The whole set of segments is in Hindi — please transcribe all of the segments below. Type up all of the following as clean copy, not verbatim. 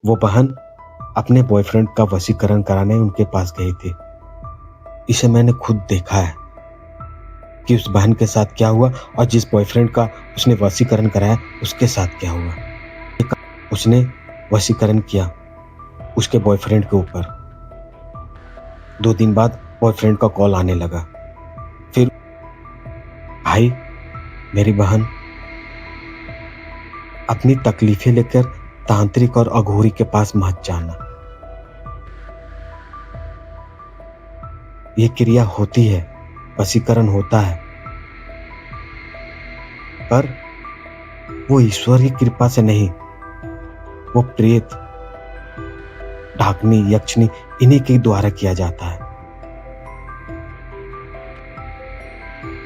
वो बहन अपने बॉयफ्रेंड का वशीकरण कराने उनके पास गई थी। इसे मैंने खुद देखा है कि उस बहन के साथ क्या हुआ और जिस बॉयफ्रेंड का उसने वशीकरण कराया उसके साथ क्या हुआ। उसने वशीकरण किया उसके बॉयफ्रेंड के ऊपर। 2 दिन बाद बॉयफ्रेंड का कॉल आने लगा। फिर भाई, मेरी बहन, अपनी तकलीफें लेकर तांत्रिक और अघोरी के पास मत जाना। ये क्रिया होती है, वशीकरण होता है, पर वो ईश्वर की कृपा से नहीं, वो प्रेत, ढाकनी, यक्षनी इन्हीं के द्वारा किया जाता है।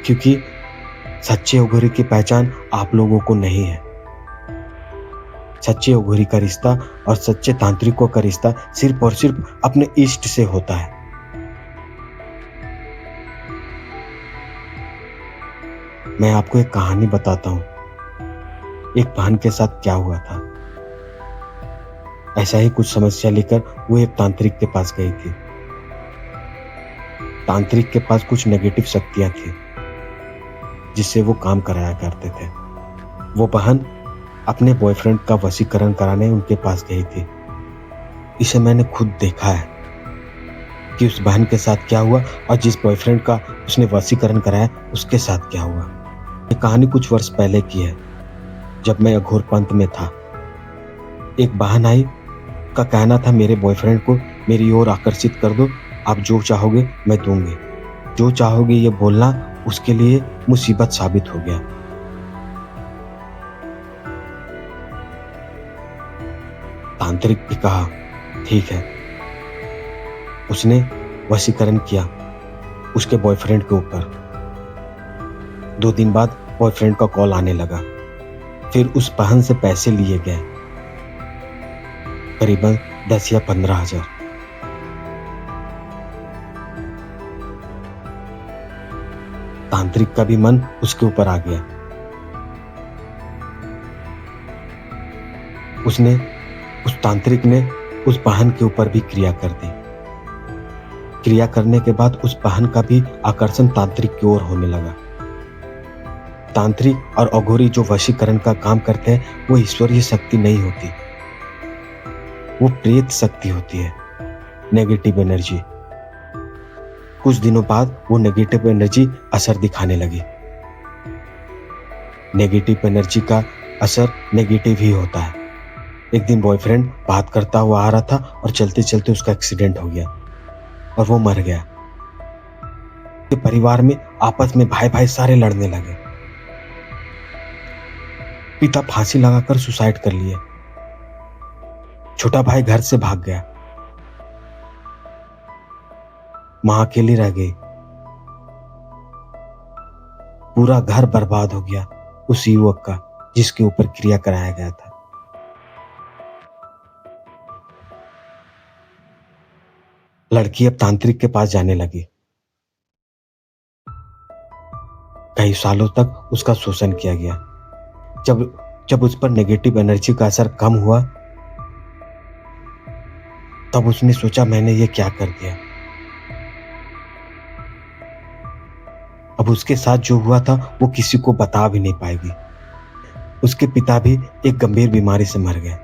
क्योंकि सच्चे अघोरी की पहचान आप लोगों को नहीं है। सच्चे अघोरी का रिश्ता और सच्चे तांत्रिकों का रिश्ता सिर्फ और सिर्फ अपने इष्ट से होता है। मैं आपको एक कहानी बताता हूँ। एक बहन के साथ क्या हुआ था। ऐसा ही कुछ समस्या लेकर वो एक तांत्रिक के पास गई थी। तांत्रिक के पास कुछ नेगेटिव शक्तियां थी जिससे वो काम कराया करते थे। वो बहन अपने बॉयफ्रेंड का वशीकरण कराने उनके पास गई थी। इसे मैंने खुद देखा है कि उस बहन के साथ क्या हुआ और जिस बॉयफ्रेंड का उसने वशीकरण कराया उसके साथ क्या हुआ। ये कहानी कुछ वर्ष पहले की है, जब मैं अघोर पंथ में था। एक बहन आई, का कहना था मेरे बॉयफ्रेंड को मेरी ओर आकर्षित कर दो, आप जो चाहोगे मैं दूंगी। जो चाहोगे ये बोलना उसके लिए मुसीबत साबित हो गया। तांत्रिक भी कहा ठीक है। उसने वशीकरण किया उसके बॉयफ्रेंड के ऊपर। 2 दिन बाद बॉयफ्रेंड का कॉल आने लगा। फिर उस बहन से पैसे लिए गए, करीबन 10 या 15 हजार। तांत्रिक का भी मन उसके ऊपर आ गया। उस तांत्रिक ने उस बहन के ऊपर भी क्रिया कर दी। क्रिया करने के बाद उस बहन का भी आकर्षण तांत्रिक की ओर होने लगा। तांत्रिक और अघोरी जो वशीकरण का काम करते हैं वो ईश्वरीय शक्ति नहीं होती, वो प्रेत शक्ति होती है, नेगेटिव एनर्जी। कुछ दिनों बाद वो नेगेटिव एनर्जी असर दिखाने लगी। नेगेटिव एनर्जी का असर नेगेटिव ही होता है। एक दिन बॉयफ्रेंड बात करता हुआ आ रहा था और चलते चलते उसका एक्सीडेंट हो गया और वो मर गया। तो परिवार में आपस में भाई भाई सारे लड़ने लगे। पिता फांसी लगाकर सुसाइड कर लिए। छोटा भाई घर से भाग गया। मां अकेली रह गई। पूरा घर बर्बाद हो गया उस युवक का जिसके ऊपर क्रिया कराया गया था। लड़की अब तांत्रिक के पास जाने लगी। कई सालों तक उसका शोषण किया गया। जब उस पर नेगेटिव एनर्जी का असर कम हुआ तब उसने सोचा मैंने ये क्या कर दिया। अब उसके साथ जो हुआ था वो किसी को बता भी नहीं पाएगी। उसके पिता भी एक गंभीर बीमारी से मर गए।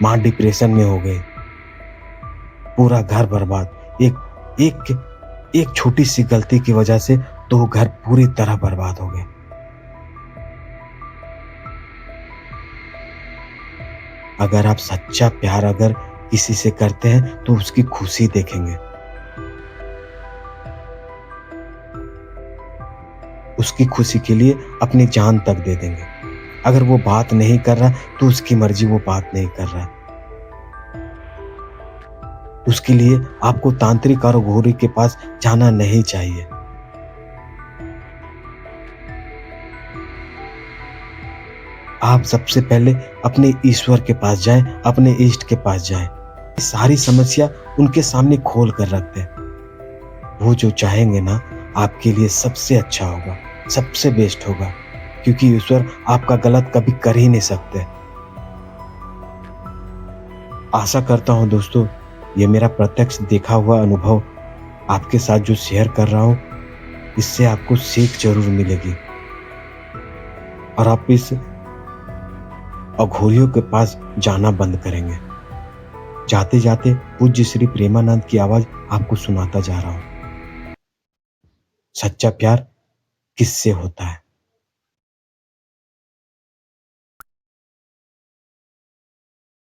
मां डिप्रेशन में हो गई। पूरा घर बर्बाद। एक छोटी सी गलती की वजह से 2 घर पूरी तरह बर्बाद हो गए। अगर आप सच्चा प्यार अगर किसी से करते हैं तो उसकी खुशी देखेंगे, उसकी खुशी के लिए अपनी जान तक दे देंगे। अगर वो बात नहीं कर रहा तो उसकी मर्जी, वो बात नहीं कर रहा। उसके लिए आपको तांत्रिक और अघोरी के पास जाना नहीं चाहिए। आप सबसे पहले अपने ईश्वर के पास जाएं, अपने इष्ट के पास जाएं। सारी समस्या उनके सामने खोल कर रख दें। वो जो चाहेंगे ना आपके लिए सबसे अच्छा होगा, सबसे बेस्ट होगा। क्योंकि ईश्वर आपका गलत कभी कर ही नहीं सकते। आशा करता हूं दोस्तों, ये मेरा प्रत्यक्ष देखा हुआ अनुभव आपके साथ जो शेयर कर रहा हूं, इससे आपको सीख जरूर मिलेगी और आप इस अघोरियों के पास जाना बंद करेंगे। जाते जाते पूज्य श्री प्रेमानंद की आवाज आपको सुनाता जा रहा हूं। सच्चा प्यार किससे होता है?